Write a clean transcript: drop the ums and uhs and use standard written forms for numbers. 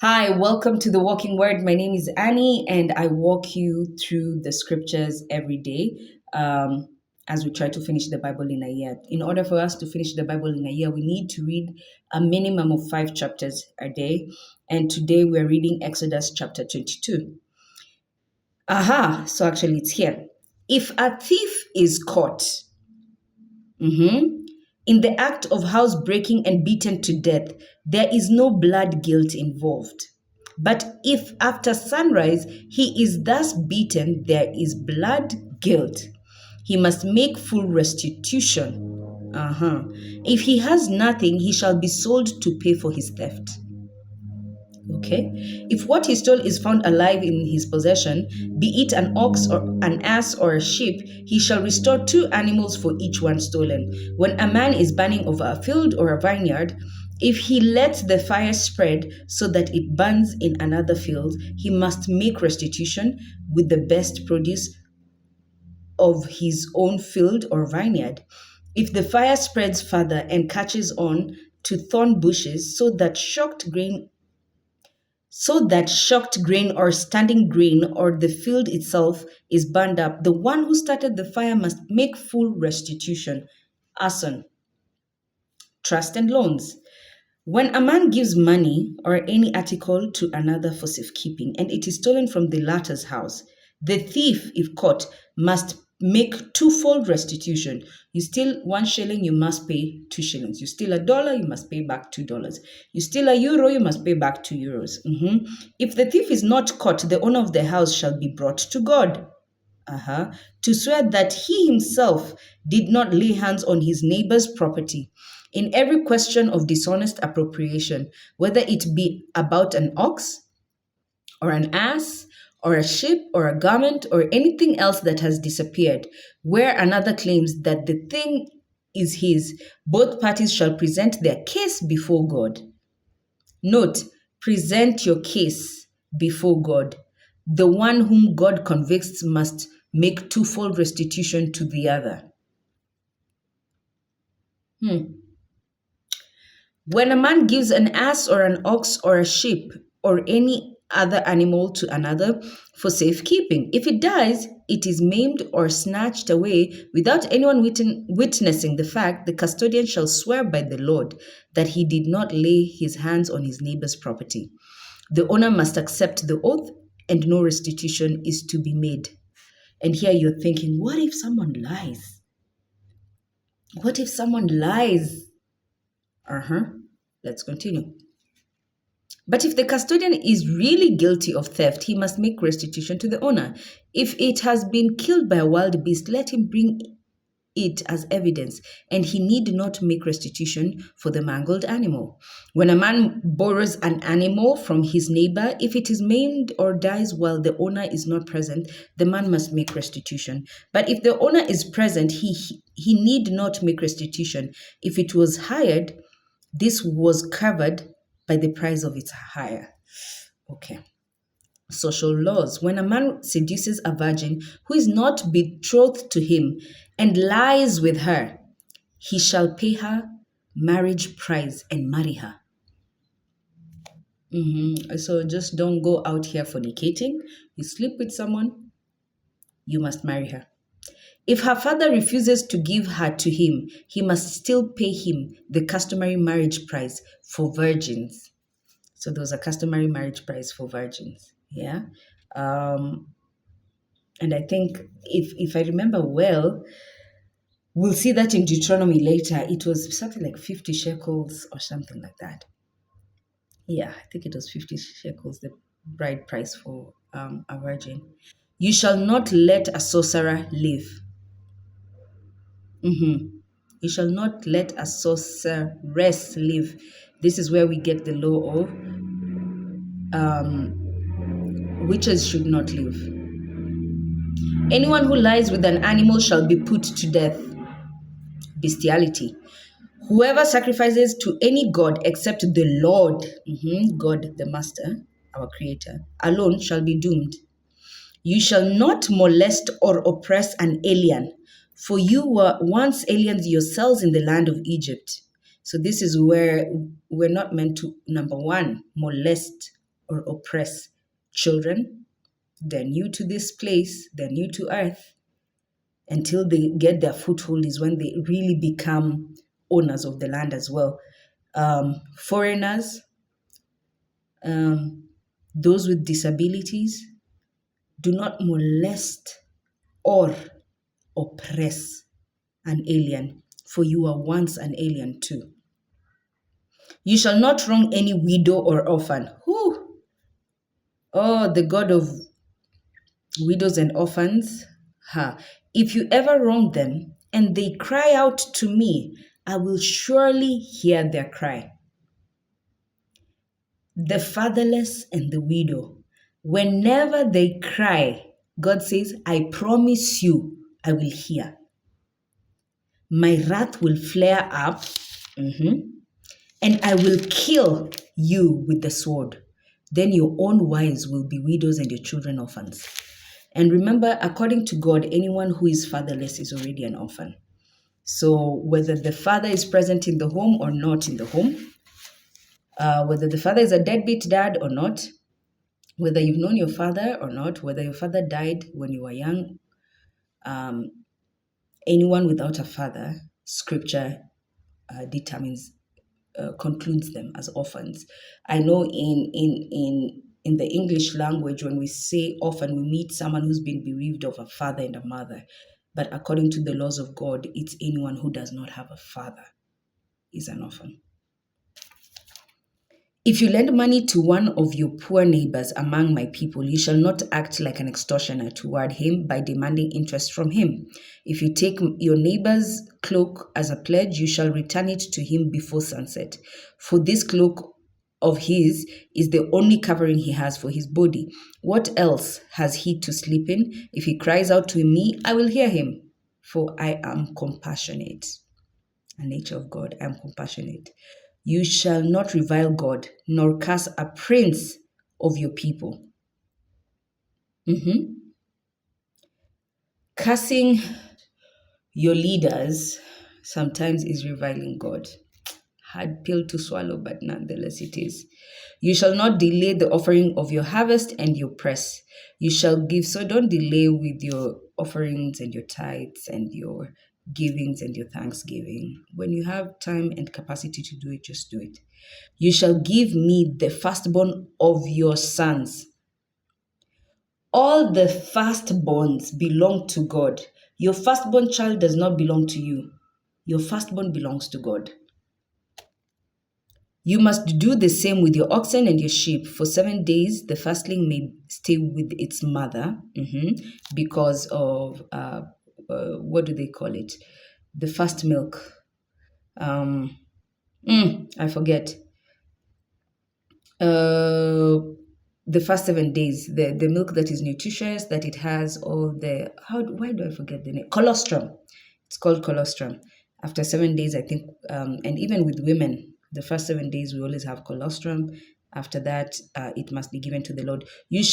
Hi, welcome to the Walking Word. My name is Annie, and I walk you through the scriptures every day as we try to finish the Bible in a year. In order for us to finish the Bible in a year, we need to read a minimum of 5 chapters a day. And today we're reading Exodus chapter 22. So actually it's here. If a thief is caught, in the act of housebreaking and beaten to death, there is no blood guilt involved. But if after sunrise he is thus beaten, there is blood guilt. He must make full restitution. If he has nothing, he shall be sold to pay for his theft. Okay. If what he stole is found alive in his possession, be it an ox or an ass or a sheep, he shall restore 2 animals for each one stolen. When a man is burning over a field or a vineyard, if he lets the fire spread so that it burns in another field, he must make restitution with the best produce of his own field or vineyard. If the fire spreads further and catches on to thorn bushes so that shocked grain or standing grain or the field itself is burned up, the one who started the fire must make full restitution. Arson, trust and loans. When a man gives money or any article to another for safekeeping and it is stolen from the latter's house, the thief, if caught, must make twofold restitution. You steal 1 shilling, you must pay 2 shillings. You steal $1, you must pay back $2. You steal €1, you must pay back €2. If the thief is not caught, the owner of the house shall be brought to God. To swear that he himself did not lay hands on his neighbor's property. In every question of dishonest appropriation, whether it be about an ox or an ass or a ship or a garment or anything else that has disappeared, where another claims that the thing is his, both parties shall present their case before God. Note, present your case before God. The one whom God convicts must make twofold restitution to the other. When a man gives an ass or an ox or a sheep or any other animal to another for safekeeping, if it dies, it is maimed or snatched away without anyone witnessing the fact, the custodian shall swear by the Lord that he did not lay his hands on his neighbor's property. The owner must accept the oath and no restitution is to be made. And here you're thinking, what if someone lies? What if someone lies? Let's continue. But if the custodian is really guilty of theft, he must make restitution to the owner. If it has been killed by a wild beast, let him bring it as evidence, and he need not make restitution for the mangled animal. When a man borrows an animal from his neighbor, if it is maimed or dies while the owner is not present, the man must make restitution. But if the owner is present, he need not make restitution. If it was hired, this was covered by the price of its hire. Okay. Social laws. When a man seduces a virgin who is not betrothed to him and lies with her, he shall pay her marriage price and marry her. So just don't go out here fornicating. You sleep with someone, you must marry her. If her father refuses to give her to him, he must still pay him the customary marriage price for virgins. So there was a customary marriage price for virgins. Yeah. And I think if I remember well, we'll see that in Deuteronomy later. It was something like 50 shekels or something like that. Yeah, I think it was 50 shekels, the bride price for a virgin. You shall not let a sorcerer live. You shall not let a sorceress live. This is where we get the law of witches should not live. Anyone who lies with an animal shall be put to death. Bestiality. Whoever sacrifices to any god except the Lord, God the Master, our Creator, alone shall be doomed. You shall not molest or oppress an alien, for you were once aliens yourselves in the land of Egypt. So this is where we're not meant to, number one, molest or oppress. Children, they're new to this place, they're new to earth. Until they get their foothold is when they really become owners of the land as well. Foreigners, um, those with disabilities, do not molest or oppress an alien, for you are once an alien too. You shall not wrong any widow or orphan. Who? Oh, the God of widows and orphans. Ha. If you ever wrong them and they cry out to me, I will surely hear their cry. The fatherless and the widow, whenever they cry, God says, I promise you, I will hear. My wrath will flare up, and I will kill you with the sword. Then your own wives will be widows and your children orphans. And remember, according to God, anyone who is fatherless is already an orphan. So whether the father is present in the home or not in the home, whether the father is a deadbeat dad or not, whether you've known your father or not, whether your father died when you were young, um, anyone without a father, scripture determines concludes them as orphans. I know in the English language, when we say orphan, we meet someone who's been bereaved of a father and a mother. But according to the laws of God, it's anyone who does not have a father is an orphan. If you lend money to one of your poor neighbors among my people, you shall not act like an extortioner toward him by demanding interest from him. If you take your neighbor's cloak as a pledge, you shall return it to him before sunset. For this cloak of his is the only covering he has for his body. What else has he to sleep in? If he cries out to me, I will hear him, for I am compassionate. The nature of God, I am compassionate. You shall not revile God, nor curse a prince of your people. Cursing your leaders sometimes is reviling God. Hard pill to swallow, but nonetheless it is. You shall not delay the offering of your harvest and your press. You shall give, so don't delay with your offerings and your tithes and your givings and your thanksgiving. When you have time and capacity to do it, just do it. You shall give me the firstborn of your sons. All the firstborns belong to God. Your firstborn child does not belong to you. Your firstborn belongs to God. You must do the same with your oxen and your sheep. For 7 days, the firstling may stay with its mother because of, what do they call it? The first milk. I forget. The first 7 days, the milk that is nutritious, that it has all the, why do I forget the name? Colostrum. It's called colostrum. After 7 days, I think, and even with women, the first 7 days we always have colostrum. After that, it must be given to the Lord. You shall